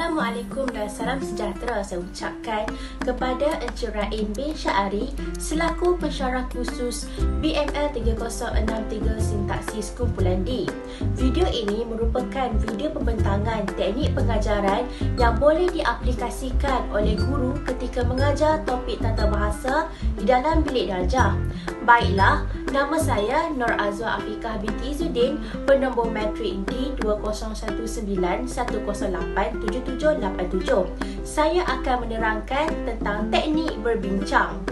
Assalamualaikum dan salam sejahtera saya ucapkan kepada Encik Raim bin Syahari selaku pensyarah khusus BML 3063 Sintaksis Kumpulan D. Video ini merupakan video pembentangan teknik pengajaran yang boleh diaplikasikan oleh guru ketika mengajar topik tata bahasa di dalam bilik darjah. Baiklah, nama saya Nur Azwa Afiqah binti Izzuddin, penombor matrik D2019108787. Saya akan menerangkan tentang teknik berbincang.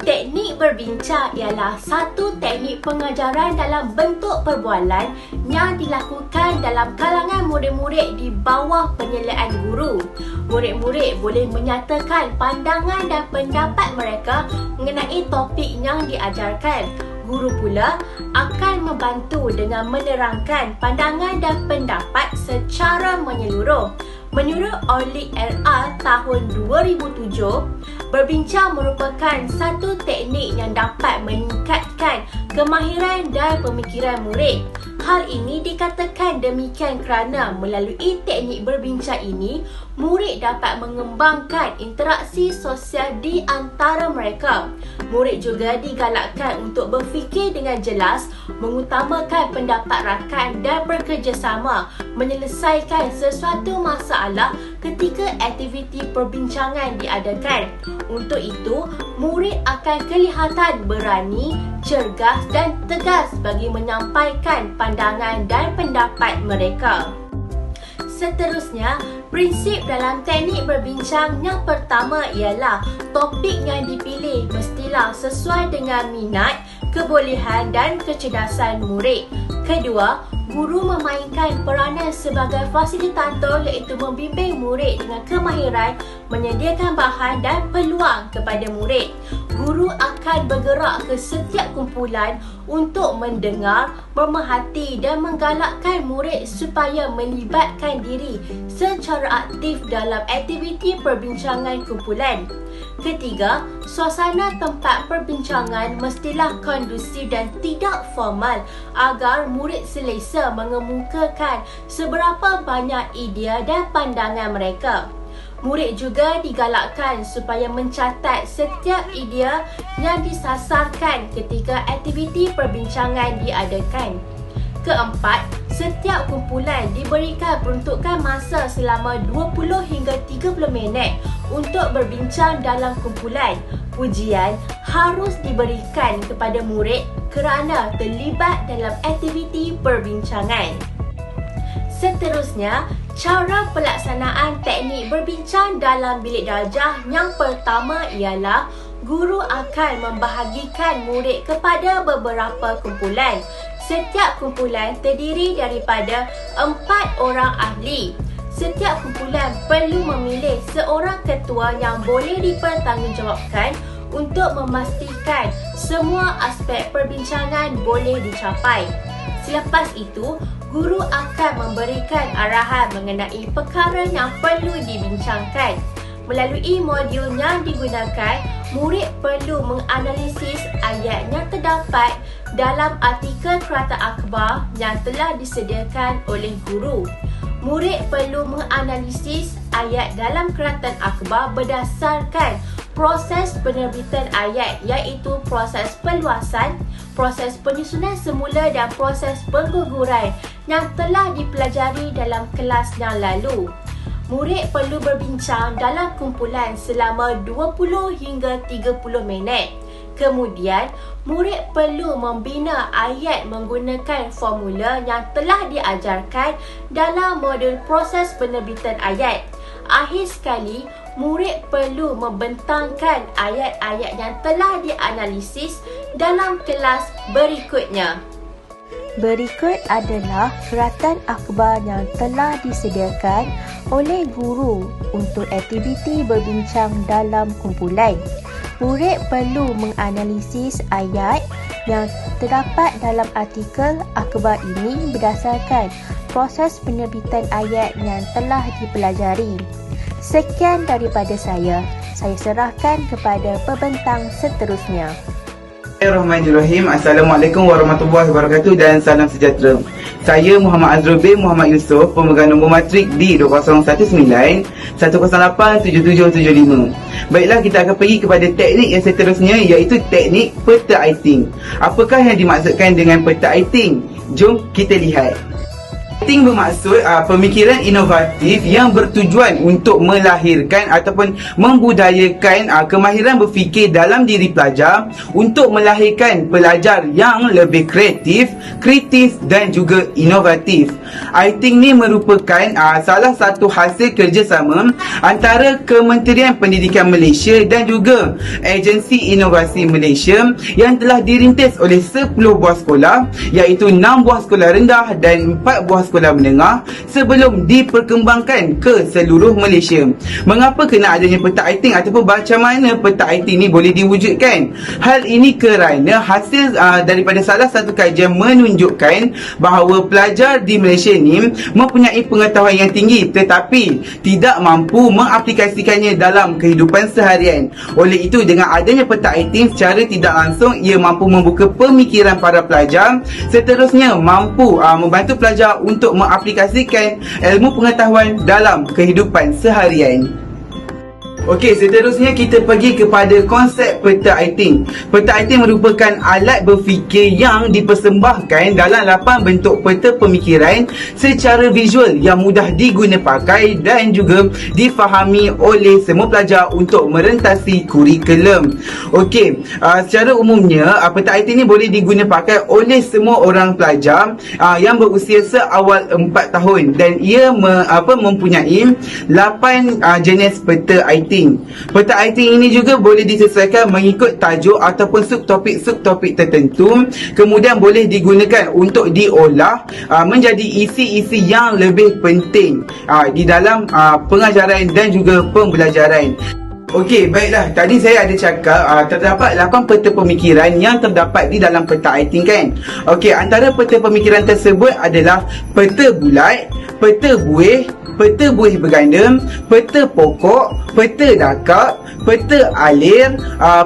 Teknik berbincang ialah satu teknik pengajaran dalam bentuk perbualan yang dilakukan dalam kalangan murid-murid di bawah penilaian guru. Murid-murid boleh menyatakan pandangan dan pendapat mereka mengenai topik yang diajarkan. Guru pula akan membantu dengan menerangkan pandangan dan pendapat secara menyeluruh. Menurut Orlik et al. Tahun 2007, berbincang merupakan satu teknik yang dapat meningkatkan kemahiran dan pemikiran murid. Hal ini dikatakan demikian kerana melalui teknik berbincang ini, murid dapat mengembangkan interaksi sosial di antara mereka. Murid juga digalakkan untuk berfikir dengan jelas, mengutamakan pendapat rakan dan bekerjasama menyelesaikan sesuatu masalah ketika aktiviti perbincangan diadakan. Untuk itu, murid akan kelihatan berani, cergas dan tegas bagi menyampaikan pandangan dan pendapat mereka. Seterusnya, prinsip dalam teknik berbincang yang pertama ialah topik yang dipilih mestilah sesuai dengan minat, kebolehan dan kecerdasan murid. Kedua, guru memainkan peranan sebagai fasilitator iaitu membimbing murid dengan kemahiran, menyediakan bahan dan peluang kepada murid. Guru akan bergerak ke setiap kumpulan untuk mendengar, memerhati dan menggalakkan murid supaya melibatkan diri secara aktif dalam aktiviti perbincangan kumpulan. Ketiga, suasana tempat perbincangan mestilah kondusif dan tidak formal agar murid selesa mengemukakan seberapa banyak idea dan pandangan mereka. Murid juga digalakkan supaya mencatat setiap idea yang disasarkan ketika aktiviti perbincangan diadakan. Keempat, setiap kumpulan diberikan peruntukan masa selama 20 hingga 30 minit untuk berbincang dalam kumpulan. Pujian harus diberikan kepada murid kerana terlibat dalam aktiviti perbincangan. Seterusnya, cara pelaksanaan teknik berbincang dalam bilik darjah yang pertama ialah guru akan membahagikan murid kepada beberapa kumpulan. Setiap kumpulan terdiri daripada 4 orang ahli. Setiap kumpulan perlu memilih seorang ketua yang boleh dipertanggungjawabkan untuk memastikan semua aspek perbincangan boleh dicapai. Selepas itu, guru akan memberikan arahan mengenai perkara yang perlu dibincangkan. Melalui modul yang digunakan, murid perlu menganalisis ayat yang terdapat dalam artikel Kerata Akhbar yang telah disediakan oleh guru. Murid perlu menganalisis ayat dalam Kerata Akhbar berdasarkan proses penerbitan ayat iaitu proses perluasan, proses penyusunan semula dan proses pengguguran yang telah dipelajari dalam kelas yang lalu. Murid perlu berbincang dalam kumpulan selama 20 hingga 30 minit. Kemudian, murid perlu membina ayat menggunakan formula yang telah diajarkan dalam modul proses penerbitan ayat. Akhir sekali, murid perlu membentangkan ayat-ayat yang telah dianalisis dalam kelas berikutnya. Berikut adalah keratan akhbar yang telah disediakan oleh guru untuk aktiviti berbincang dalam kumpulan. Murid perlu menganalisis ayat yang terdapat dalam artikel akhbar ini berdasarkan proses penerbitan ayat yang telah dipelajari. Sekian daripada saya serahkan kepada pembentang seterusnya. Bismillahirrahmanirrahim. Assalamualaikum warahmatullahi wabarakatuh dan salam sejahtera. Saya Muhammad Azrul bin Muhammad Yusof, pemegang nombor matrik di 2019-108-7775. Baiklah, kita akan pergi kepada teknik yang seterusnya, iaitu teknik peta aiting. Apakah yang dimaksudkan dengan peta aiting? Jom kita lihat. Aiting bermaksud pemikiran inovatif yang bertujuan untuk melahirkan ataupun membudayakan kemahiran berfikir dalam diri pelajar untuk melahirkan pelajar yang lebih kreatif, kritis dan juga inovatif. Aiting ni merupakan salah satu hasil kerjasama antara Kementerian Pendidikan Malaysia dan juga Agensi Inovasi Malaysia yang telah dirintis oleh 10 buah sekolah, iaitu 6 buah sekolah rendah dan 4 buah sekolah menengah sebelum diperkembangkan ke seluruh Malaysia. Mengapa kena adanya peta aiting ataupun macam mana peta aiting ni boleh diwujudkan? Hal ini kerana hasil daripada salah satu kajian menunjukkan bahawa pelajar di Malaysia ni mempunyai pengetahuan yang tinggi tetapi tidak mampu mengaplikasikannya dalam kehidupan seharian. Oleh itu, dengan adanya peta aiting, secara tidak langsung ia mampu membuka pemikiran para pelajar, seterusnya mampu membantu pelajar untuk mengaplikasikan ilmu pengetahuan dalam kehidupan seharian. Okey, seterusnya kita pergi kepada konsep peta aiting. Peta aiting merupakan alat berfikir yang dipersembahkan dalam 8 bentuk peta pemikiran secara visual yang mudah diguna pakai dan juga difahami oleh semua pelajar untuk merentasi kurikulum. Okey, secara umumnya peta aiting ni boleh diguna pakai oleh semua orang pelajar yang berusia seawal 4 tahun dan ia mempunyai 8 jenis peta aiting. Peta aiting ini juga boleh disesuaikan mengikut tajuk ataupun subtopik tertentu, kemudian boleh digunakan untuk diolah menjadi isi-isi yang lebih penting di dalam pengajaran dan juga pembelajaran. Okey, baiklah. Tadi saya ada cakap terdapat 8 peta pemikiran yang terdapat di dalam peta aiting kan. Okey, antara peta pemikiran tersebut adalah peta bulat, peta buih, peta buih berganda, peta pokok, peta dakak, peta alir,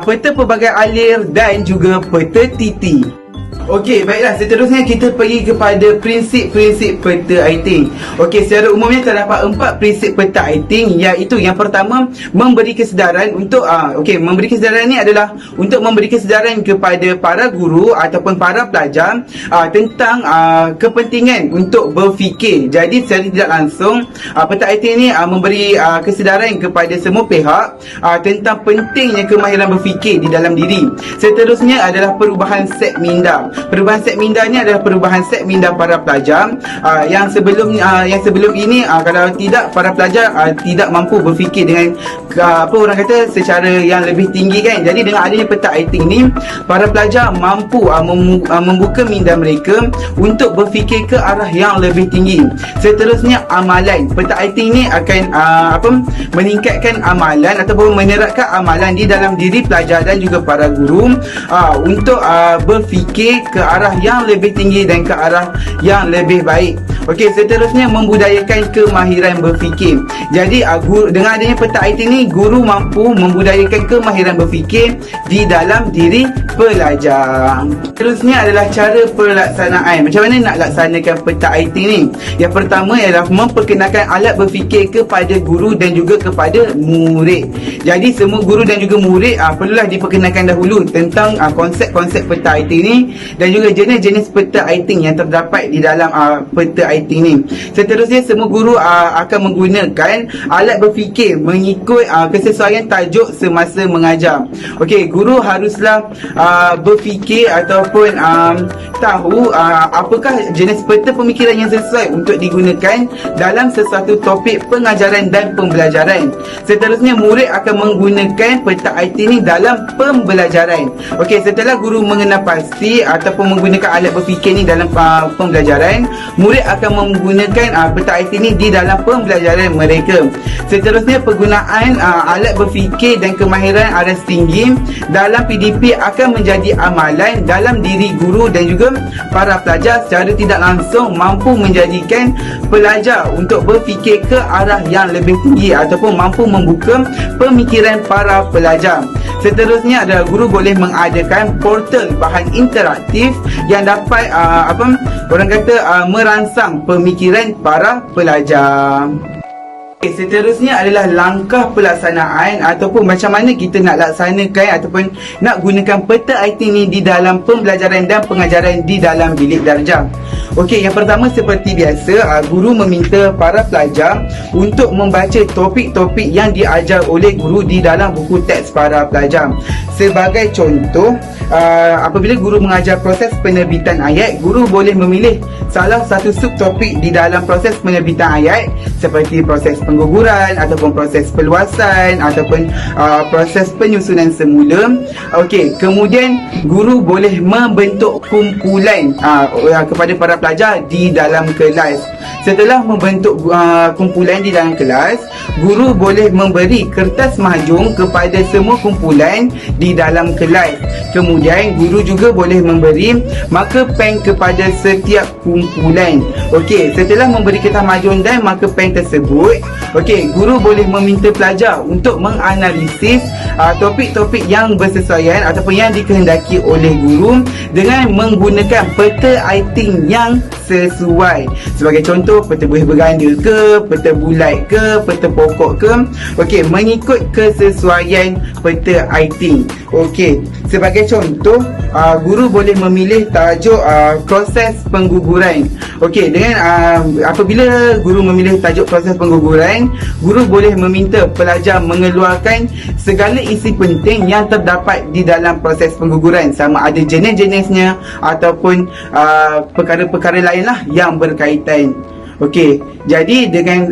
peta pelbagai alir dan juga peta titi. Okey, baiklah, seterusnya kita pergi kepada prinsip-prinsip peta aiting. Okey, secara umumnya terdapat 4 prinsip peta aiting, iaitu yang pertama, memberi kesedaran untuk memberi kesedaran ni adalah untuk memberi kesedaran kepada para guru ataupun para pelajar tentang kepentingan untuk berfikir. Jadi secara tidak langsung peta aiting ni memberi kesedaran kepada semua pihak tentang pentingnya kemahiran berfikir di dalam diri. Seterusnya adalah perubahan set minda. Perubahan set minda ni adalah perubahan set minda para pelajar yang sebelum ini kalau tidak, para pelajar tidak mampu berfikir dengan orang kata secara yang lebih tinggi kan. Jadi dengan adanya peta aiting ni, para pelajar mampu membuka minda mereka untuk berfikir ke arah yang lebih tinggi. Seterusnya amalan. Peta aiting ni akan meningkatkan amalan ataupun menerapkan amalan di dalam diri pelajar dan juga para guru untuk berfikir ke arah yang lebih tinggi dan ke arah yang lebih baik. Okey, seterusnya membudayakan kemahiran berfikir. Jadi dengan adanya peta aiting ni, guru mampu membudayakan kemahiran berfikir di dalam diri pelajar. Seterusnya adalah cara pelaksanaan. Macam mana nak laksanakan peta aiting ni? Yang pertama ialah memperkenalkan alat berfikir kepada guru dan juga kepada murid. Jadi semua guru dan juga murid perlulah diperkenalkan dahulu tentang konsep-konsep peta aiting ni dan juga jenis-jenis peta aiting yang terdapat di dalam peta aiting ni. Seterusnya, semua guru akan menggunakan alat berfikir mengikut kesesuaian tajuk semasa mengajar. Okey, guru haruslah berfikir ataupun tahu apakah jenis peta pemikiran yang sesuai untuk digunakan dalam sesuatu topik pengajaran dan pembelajaran. Seterusnya, murid akan menggunakan peta aiting ni dalam pembelajaran. Okey, setelah guru mengenal pasti ataupun menggunakan alat berfikir ni dalam pembelajaran, murid akan menggunakan peta aiting ni di dalam pembelajaran mereka. Seterusnya, penggunaan alat berfikir dan kemahiran aras tinggi dalam PDP akan menjadi amalan dalam diri guru dan juga para pelajar secara tidak langsung mampu menjadikan pelajar untuk berfikir ke arah yang lebih tinggi ataupun mampu membuka pemikiran para pelajar. Seterusnya adalah guru boleh mengadakan portal bahan interaktif yang dapat merangsang pemikiran para pelajar. Seterusnya adalah langkah pelaksanaan ataupun macam mana kita nak laksanakan ataupun nak gunakan peta IT ni di dalam pembelajaran dan pengajaran di dalam bilik darjah. Okey, yang pertama seperti biasa, guru meminta para pelajar untuk membaca topik-topik yang diajar oleh guru di dalam buku teks para pelajar. Sebagai contoh, apabila guru mengajar proses penerbitan ayat, guru boleh memilih salah satu subtopik di dalam proses penerbitan ayat seperti proses pengguguran ataupun proses perluasan ataupun proses penyusunan semula. Okey, kemudian guru boleh membentuk kumpulan kepada para pelajar di dalam kelas. Setelah membentuk kumpulan di dalam kelas, guru boleh memberi kertas mahjong kepada semua kumpulan di dalam kelas. Kemudian guru juga boleh memberi marker pen kepada setiap kumpulan. Okey, setelah memberi kertas mahjong dan marker pen tersebut, okey, guru boleh meminta pelajar untuk menganalisis topik-topik yang bersesuaian ataupun yang dikehendaki oleh guru dengan menggunakan peta iting yang sesuai. Sebagai contoh, peta buih berganda ke, peta bulat ke, peta pokok ke. Okey, mengikut kesesuaian peta iting. Okey, sebagai contoh, guru boleh memilih tajuk proses pengguguran. Okey, dengan apabila guru memilih tajuk proses pengguguran, guru boleh meminta pelajar mengeluarkan segala isi penting yang terdapat di dalam proses pengguguran, sama ada jenis-jenisnya ataupun perkara-perkara lainlah yang berkaitan. Okey, jadi dengan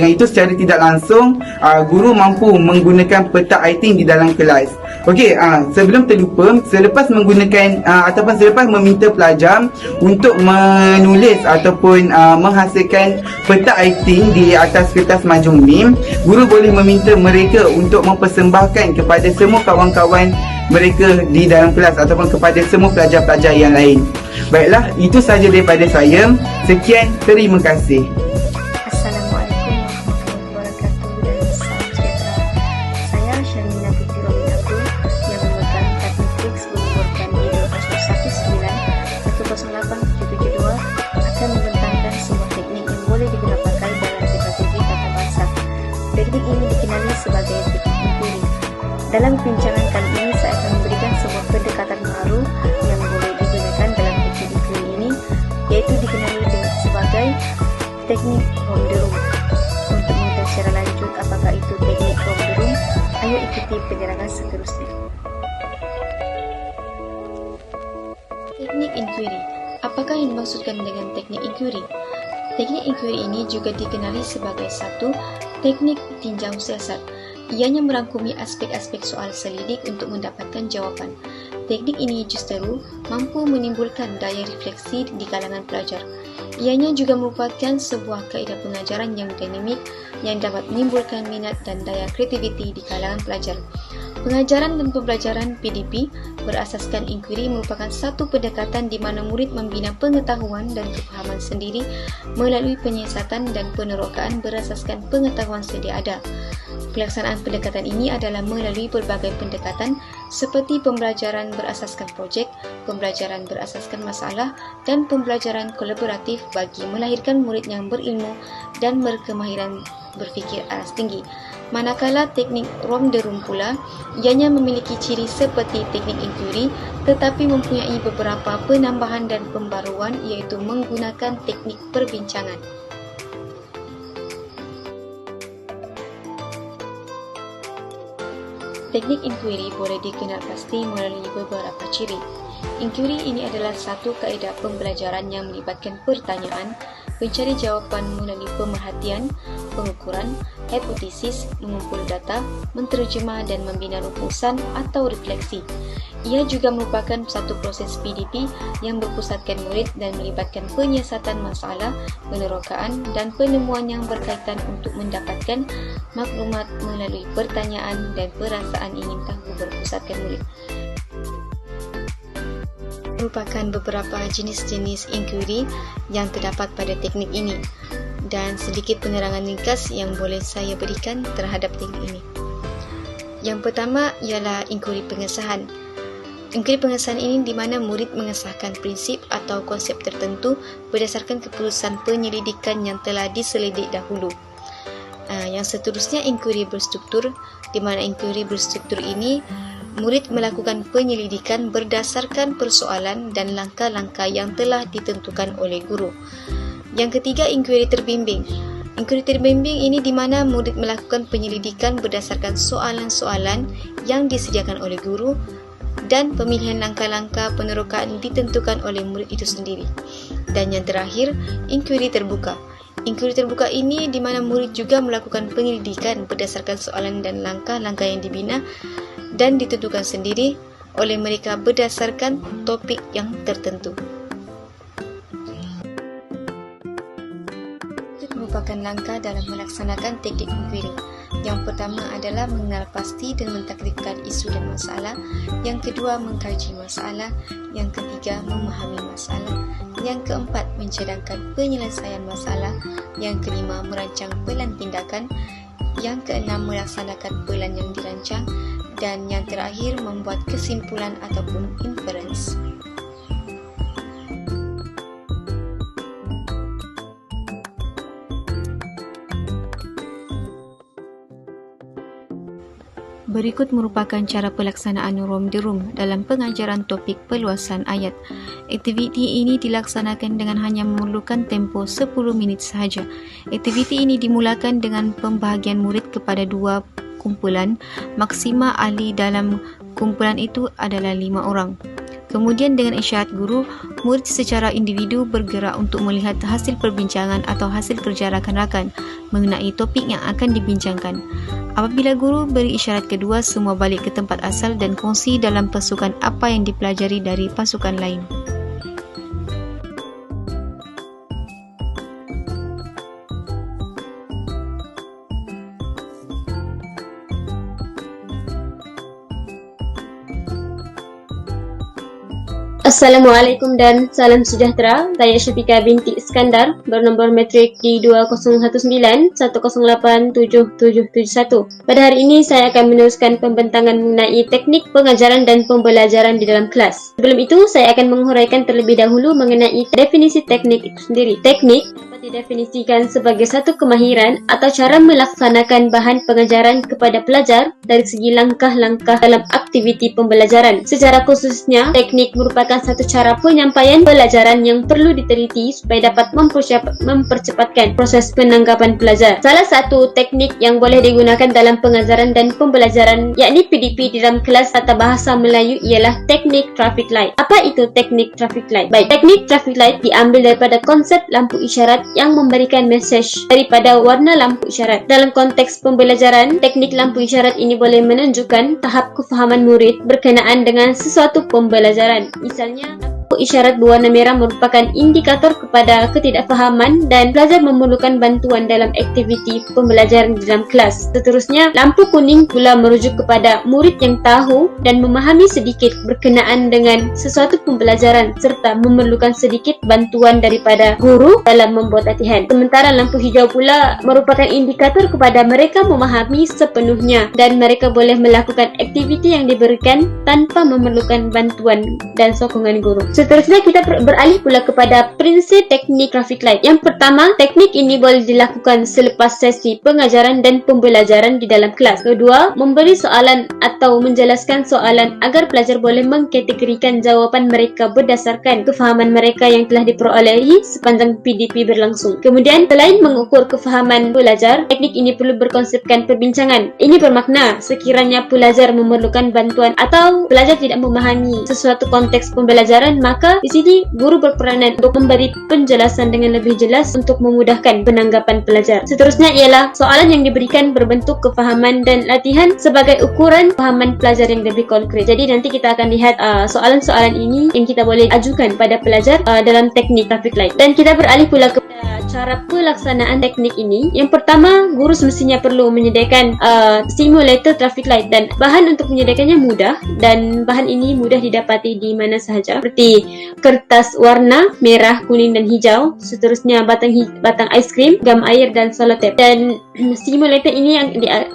itu secara tidak langsung guru mampu menggunakan peta iting di dalam kelas. Okey, sebelum terlupa, selepas menggunakan ataupun selepas meminta pelajar untuk menulis ataupun menghasilkan peta iting di atas kertas mahjong ni, guru boleh meminta mereka untuk mempersembahkan kepada semua kawan-kawan mereka di dalam kelas ataupun kepada semua pelajar-pelajar yang lain. Baiklah, itu sahaja daripada saya. Sekian, terima kasih. Assalamualaikum warahmatullahi wabarakatuh dan salam sejahtera. Saya Syarmina Fitri Romin Abdul yang memegang teknik fix mengumpulkan di 219-109-108-772 akan membentangkan sebuah teknik yang boleh digunakan dalam strategi tata bahasa. Teknik ini dikenali sebagai teknik inquiry. Dalam perbincangan kali ini, saya akan memberikan sebuah pendekatan baru yang boleh digunakan dalam teknik inquiry ini, yaitu dikenali sebagai teknik from the room. Untuk mengetahui secara lanjut apakah itu teknik from the room, ayo ikuti penerangan seterusnya. Teknik inquiry. Apakah yang dimaksudkan dengan teknik inquiry? Teknik inquiry ini juga dikenali sebagai satu teknik tinjau siasat. Ianya merangkumi aspek-aspek soal selidik untuk mendapatkan jawapan. Teknik ini justru mampu menimbulkan daya refleksi di kalangan pelajar. Ianya juga merupakan sebuah kaedah pengajaran yang dinamik yang dapat menimbulkan minat dan daya kreativiti di kalangan pelajar. Pengajaran dan pembelajaran PDP berasaskan inquiry merupakan satu pendekatan di mana murid membina pengetahuan dan kefahaman sendiri melalui penyiasatan dan penerokaan berasaskan pengetahuan sedia ada. Pelaksanaan pendekatan ini adalah melalui berbagai pendekatan seperti pembelajaran berasaskan projek, pembelajaran berasaskan masalah, dan pembelajaran kolaboratif bagi melahirkan murid yang berilmu dan berkemahiran berfikir aras tinggi. Manakala teknik from the room pula, ianya memiliki ciri seperti teknik inquiry tetapi mempunyai beberapa penambahan dan pembaruan, iaitu menggunakan teknik perbincangan. Teknik inquiry boleh dikenal pasti melalui beberapa ciri. Inquiry ini adalah satu kaedah pembelajaran yang melibatkan pertanyaan, pencari jawapan melalui pemerhatian, pengukuran, hipotesis, mengumpul data, menterjemah dan membina rumusan atau refleksi. Ia juga merupakan satu proses PDP yang berpusatkan murid dan melibatkan penyiasatan masalah, penerokaan dan penemuan yang berkaitan untuk mendapatkan maklumat melalui pertanyaan dan perasaan ingin tahu berpusatkan murid. Merupakan beberapa jenis-jenis inquiry yang terdapat pada teknik ini dan sedikit penerangan ringkas yang boleh saya berikan terhadap teknik ini. Yang pertama ialah inquiry pengesahan. Inquiry pengesahan ini di mana murid mengesahkan prinsip atau konsep tertentu berdasarkan keputusan penyelidikan yang telah diselidik dahulu. Yang seterusnya inquiry berstruktur, di mana inquiry berstruktur ini murid melakukan penyelidikan berdasarkan persoalan dan langkah-langkah yang telah ditentukan oleh guru. Yang ketiga, inquiry terbimbing. Inquiry terbimbing ini di mana murid melakukan penyelidikan berdasarkan soalan-soalan yang disediakan oleh guru dan pemilihan langkah-langkah penerokaan ditentukan oleh murid itu sendiri. Dan yang terakhir, inquiry terbuka. Inquiry terbuka ini di mana murid juga melakukan penyelidikan berdasarkan soalan dan langkah-langkah yang dibina dan ditentukan sendiri oleh mereka berdasarkan topik yang tertentu. Itu merupakan langkah dalam melaksanakan teknik inquiry. Yang pertama adalah mengenal pasti dan mentaklifkan isu dan masalah. Yang kedua, mengkaji masalah. Yang ketiga, memahami masalah. Yang keempat, mencadangkan penyelesaian masalah. Yang kelima, merancang pelan tindakan. Yang keenam, melaksanakan pelan yang dirancang. Dan yang terakhir, membuat kesimpulan ataupun inference. Berikut merupakan cara pelaksanaan room the room dalam pengajaran topik perluasan ayat. Aktiviti ini dilaksanakan dengan hanya memerlukan tempoh 10 minit sahaja. Aktiviti ini dimulakan dengan pembahagian murid kepada 2 kumpulan. Maksima ahli dalam kumpulan itu adalah 5 orang. Kemudian dengan isyarat guru, murid secara individu bergerak untuk melihat hasil perbincangan atau hasil kerja rakan-rakan mengenai topik yang akan dibincangkan. Apabila guru beri isyarat kedua, semua balik ke tempat asal dan kongsi dalam pasukan apa yang dipelajari dari pasukan lain. Assalamualaikum dan salam sejahtera. Saya Syafika binti Iskandar, bernombor matrik D2019-1087771. Pada hari ini saya akan meneruskan pembentangan mengenai teknik pengajaran dan pembelajaran di dalam kelas. Sebelum itu, saya akan menguraikan terlebih dahulu mengenai definisi teknik itu sendiri. Teknik dapat didefinisikan sebagai satu kemahiran atau cara melaksanakan bahan pengajaran kepada pelajar dari segi langkah-langkah dalam aktiviti pembelajaran. Secara khususnya, teknik merupakan satu cara penyampaian pelajaran yang perlu diteliti supaya dapat mempercepatkan proses penangkapan pelajar. Salah satu teknik yang boleh digunakan dalam pengajaran dan pembelajaran yakni PDP di dalam kelas tata bahasa Melayu ialah teknik traffic light. Apa itu teknik traffic light? Baik, teknik traffic light diambil daripada konsep lampu isyarat yang memberikan mesej daripada warna lampu isyarat. Dalam konteks pembelajaran, teknik lampu isyarat ini boleh menunjukkan tahap kefahaman murid berkenaan dengan sesuatu pembelajaran. Misalnya, lampu isyarat berwarna merah merupakan indikator kepada ketidakfahaman dan pelajar memerlukan bantuan dalam aktiviti pembelajaran di dalam kelas. Seterusnya, lampu kuning pula merujuk kepada murid yang tahu dan memahami sedikit berkenaan dengan sesuatu pembelajaran serta memerlukan sedikit bantuan daripada guru dalam membuat latihan. Sementara lampu hijau pula merupakan indikator kepada mereka memahami sepenuhnya dan mereka boleh melakukan aktiviti yang diberikan tanpa memerlukan bantuan dan sokongan guru. Seterusnya kita beralih pula kepada prinsip teknik traffic light. Yang pertama, teknik ini boleh dilakukan selepas sesi pengajaran dan pembelajaran di dalam kelas. Kedua, memberi soalan atau menjelaskan soalan agar pelajar boleh mengkategorikan jawapan mereka berdasarkan kefahaman mereka yang telah diperolehi sepanjang PDP berlangsung. Kemudian, selain mengukur kefahaman pelajar, teknik ini perlu berkonsepkan perbincangan. Ini bermakna sekiranya pelajar memerlukan bantuan atau pelajar tidak memahami sesuatu konteks pembelajaran, maka di sini guru berperanan untuk memberi penjelasan dengan lebih jelas untuk memudahkan penanggapan pelajar. Seterusnya ialah soalan yang diberikan berbentuk kefahaman dan latihan sebagai ukuran kefahaman pelajar yang lebih konkret. Jadi nanti kita akan lihat soalan-soalan ini yang kita boleh ajukan pada pelajar dalam teknik traffic light. Dan kita beralih pula ke cara pelaksanaan teknik ini. Yang pertama, guru semestinya perlu menyediakan simulator traffic light, dan bahan untuk menyediakannya mudah, dan bahan ini mudah didapati di mana sahaja, seperti kertas warna merah, kuning dan hijau. Seterusnya batang aiskrim, gam air dan selotip. Dan simulator ini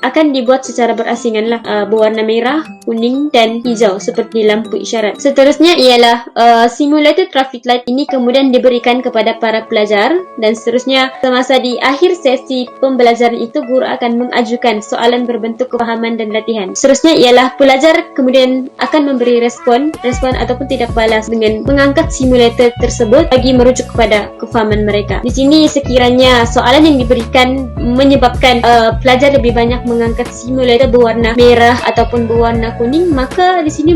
akan dibuat secara berasingan berwarna merah, kuning dan hijau seperti lampu isyarat. Seterusnya ialah simulator traffic light ini kemudian diberikan kepada para pelajar, dan seterusnya semasa di akhir sesi pembelajaran itu guru akan mengajukan soalan berbentuk kefahaman dan latihan. Seterusnya ialah pelajar kemudian akan memberi respon ataupun tidak balas dengan mengangkat simulator tersebut bagi merujuk kepada kefahaman mereka. Di sini sekiranya soalan yang diberikan menyebabkan pelajar lebih banyak mengangkat simulator berwarna merah ataupun berwarna kuning, maka di sini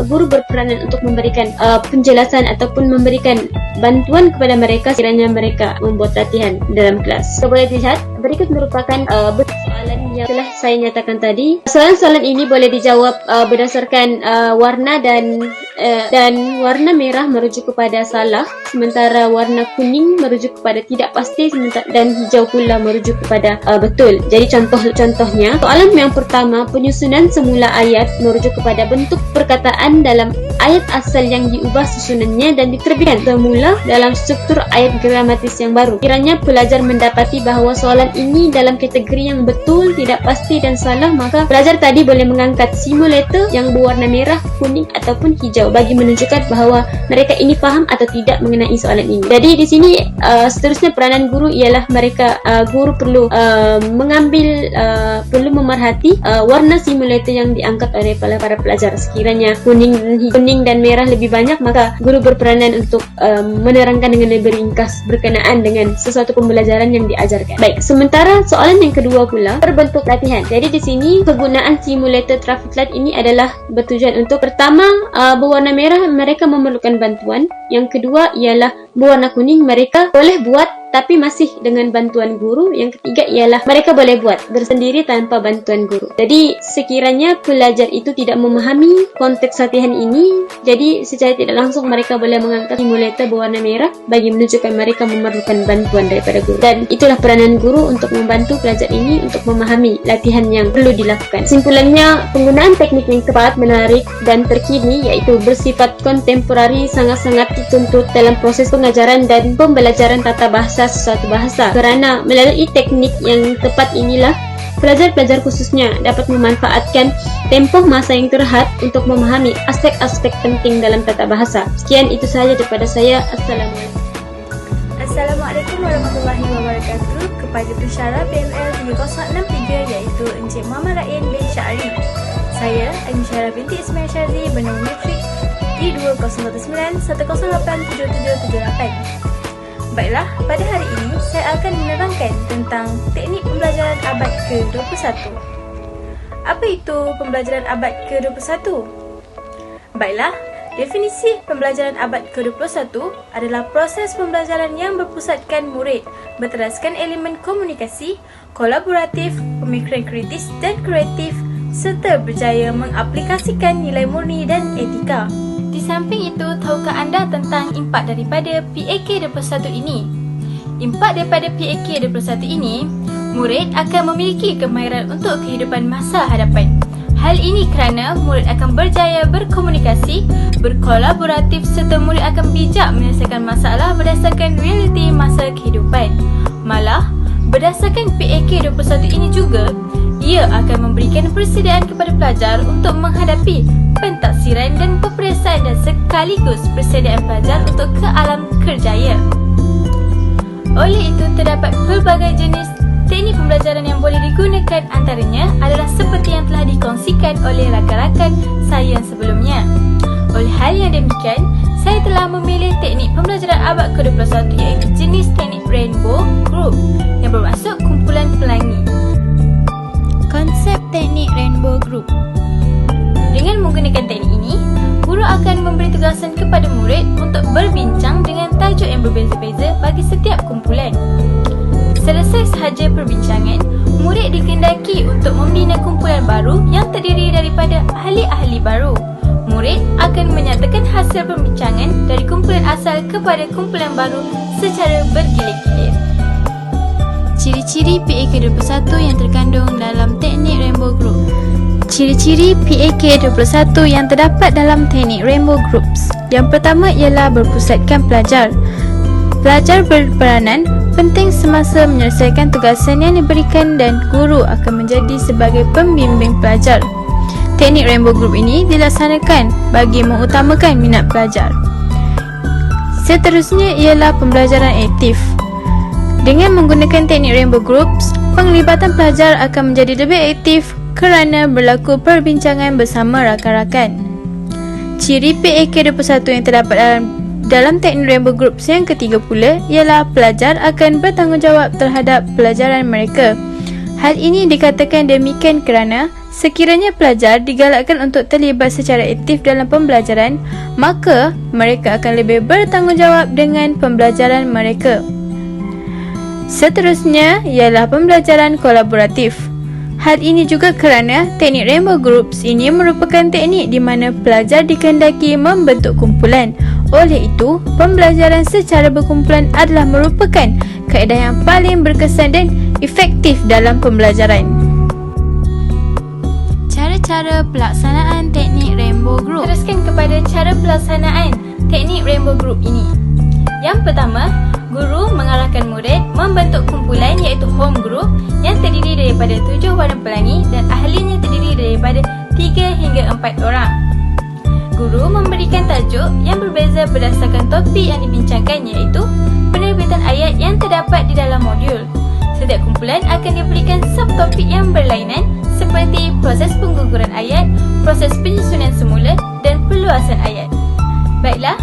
guru berperanan untuk memberikan penjelasan ataupun memberikan bantuan kepada mereka sekiranya mereka membuat latihan dalam kelas. Kita boleh lihat berikut merupakan soalan yang telah saya nyatakan tadi. Soalan-soalan ini boleh dijawab berdasarkan warna dan warna merah merujuk kepada salah, sementara warna kuning merujuk kepada tidak pasti, dan hijau pula merujuk kepada betul. Jadi contohnya, soalan yang pertama, penyusunan semula ayat merujuk kepada bentuk perkataan dalam ayat asal yang diubah susunannya dan diterbitkan semula dalam struktur ayat gramatis yang baru. Kiranya pelajar mendapati bahawa soalan ini dalam kategori yang betul, tidak pasti dan salah, maka pelajar tadi boleh mengangkat simulator yang berwarna merah, kuning ataupun hijau bagi menunjukkan bahawa mereka ini faham atau tidak mengenai soalan ini. Jadi di sini seterusnya peranan guru ialah guru perlu perlu memerhati warna simulator yang diangkat oleh para pelajar. Sekiranya kuning dan merah lebih banyak, maka guru berperanan untuk menerangkan dengan lebih ringkas berkenaan dengan sesuatu pembelajaran yang diajarkan. Baik, sementara soalan yang kedua pula berbentuk latihan. Jadi di sini penggunaan simulator traffic light ini adalah bertujuan untuk pertama berwarna merah mereka memerlukan bantuan, yang kedua ialah berwarna kuning mereka boleh buat tapi masih dengan bantuan guru, yang ketiga ialah mereka boleh buat bersendiri tanpa bantuan guru. Jadi sekiranya pelajar itu tidak memahami konteks latihan ini, jadi secara tidak langsung mereka boleh mengangkat simulator berwarna merah bagi menunjukkan mereka memerlukan bantuan daripada guru. Dan itulah peranan guru untuk membantu pelajar ini untuk memahami latihan yang perlu dilakukan. Simpulannya, penggunaan teknik yang tepat, menarik dan terkini iaitu bersifat kontemporari sangat-sangat dituntut dalam proses pengajaran dan pembelajaran tata bahasa sesuatu bahasa, kerana melalui teknik yang tepat inilah pelajar-pelajar khususnya dapat memanfaatkan tempoh masa yang terhad untuk memahami aspek-aspek penting dalam tata bahasa. Sekian, itu sahaja daripada saya. Assalamualaikum. Assalamualaikum warahmatullahi wabarakatuh. Kepada pensyarah PML 3063 iaitu Encik Muhammad Rain bin Syari. Saya Aisyah binti Ismail Syazli bernombor metrik D20910877778. Baiklah, pada hari ini saya akan menerangkan tentang teknik pembelajaran abad ke-21. Apa itu pembelajaran abad ke-21? Baiklah, definisi pembelajaran abad ke-21 adalah proses pembelajaran yang berpusatkan murid berteraskan elemen komunikasi, kolaboratif, pemikiran kritis dan kreatif, serta berjaya mengaplikasikan nilai murni dan etika. Di samping itu, tahukah anda tentang impak daripada PAK21 ini? Impak daripada PAK21 ini, murid akan memiliki kemahiran untuk kehidupan masa hadapan. Hal ini kerana murid akan berjaya berkomunikasi, berkolaboratif serta murid akan bijak menyelesaikan masalah berdasarkan realiti masa kehidupan. Malah, berdasarkan PAK21 ini juga, ia akan memberikan persediaan kepada pelajar untuk menghadapi pentaksiran dan peperiksaan dan sekaligus persediaan pelajar untuk ke alam kerjaya. Oleh itu, terdapat pelbagai jenis teknik pembelajaran yang boleh digunakan, antaranya adalah seperti yang telah dikongsikan oleh rakan-rakan saya sebelumnya. Oleh hal yang demikian, saya telah memilih teknik pembelajaran abad ke-21 iaitu jenis teknik Rainbow Group yang bermaksud kumpulan pelangi. Konsep teknik Rainbow Group. Dengan menggunakan teknik ini, guru akan memberi tugasan kepada murid dikehendaki untuk membina kumpulan baru yang terdiri daripada ahli-ahli baru. Murid akan menyatakan hasil perbincangan dari kumpulan asal kepada kumpulan baru secara bergilir-gilir. Ciri-ciri PAK21 yang terkandung dalam teknik Rainbow Group. Ciri-ciri PAK21 yang terdapat dalam teknik Rainbow Groups. Yang pertama ialah berpusatkan pelajar. Pelajar berperanan penting semasa menyelesaikan tugasan yang diberikan dan guru akan menjadi sebagai pembimbing pelajar. Teknik Rainbow Group ini dilaksanakan bagi mengutamakan minat pelajar. Seterusnya ialah pembelajaran aktif. Dengan menggunakan teknik Rainbow Groups, penglibatan pelajar akan menjadi lebih aktif kerana berlaku perbincangan bersama rakan-rakan. Ciri PAK21 yang terdapat dalam teknik Rainbow Groups yang ketiga pula ialah pelajar akan bertanggungjawab terhadap pelajaran mereka. Hal ini dikatakan demikian kerana sekiranya pelajar digalakkan untuk terlibat secara aktif dalam pembelajaran, maka mereka akan lebih bertanggungjawab dengan pembelajaran mereka. Seterusnya ialah pembelajaran kolaboratif. Hal ini juga kerana teknik Rainbow Groups ini merupakan teknik di mana pelajar dikehendaki membentuk kumpulan. Oleh itu, pembelajaran secara berkumpulan adalah merupakan kaedah yang paling berkesan dan efektif dalam pembelajaran. Cara-cara pelaksanaan teknik Rainbow Group. Teruskan kepada cara pelaksanaan teknik Rainbow Group ini. Yang pertama, guru mengarahkan murid membentuk kumpulan iaitu home group yang terdiri daripada 7 warna pelangi dan ahlinya terdiri daripada 3 hingga 4 orang. Guru memberikan tajuk yang berbeza berdasarkan topik yang dibincangkan iaitu penerbitan ayat yang terdapat di dalam modul. Setiap kumpulan akan diberikan subtopik yang berlainan seperti proses pengguguran ayat, proses penyusunan semula dan perluasan ayat. Baiklah,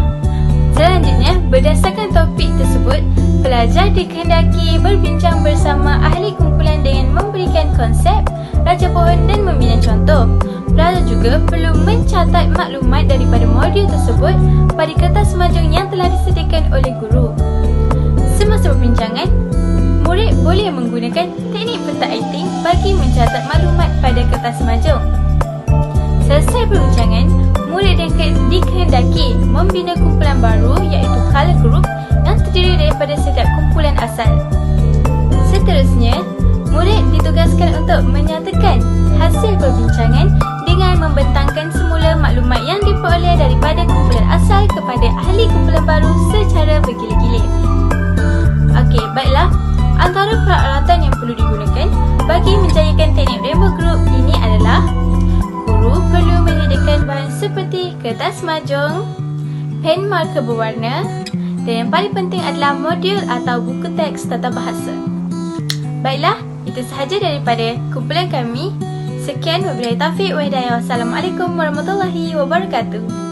selanjutnya berdasarkan topik tersebut, pelajar dikehendaki berbincang bersama ahli kumpulan dengan memberikan konsep, raja pohon dan membina contoh. Pelajar juga perlu mencatat maklumat daripada modul tersebut pada kertas semajang yang telah disediakan oleh guru. Semasa perbincangan, murid boleh menggunakan teknik peta aiting bagi mencatat maklumat pada kertas semajang. Selesai perbincangan, murid dikehendaki membina kumpulan baru iaitu color group yang terdiri daripada setiap kumpulan asal. Seterusnya, murid ditugaskan untuk menyatakan hasil perbincangan dengan membentangkan semula maklumat yang diperoleh daripada kumpulan asal kepada ahli kumpulan baru secara bergilir-gilir. Okey, baiklah. Antara peralatan yang perlu digunakan bagi menjayakan teknik Rainbow Group ini adalah guru perlu menyediakan bahan seperti kertas mahjong, pen marker berwarna dan yang paling penting adalah modul atau buku teks tata bahasa. Baiklah, itu sahaja daripada kumpulan kami. Sekian, wabillahi taufiq wa hidayah. Wassalamualaikum warahmatullahi wabarakatuh.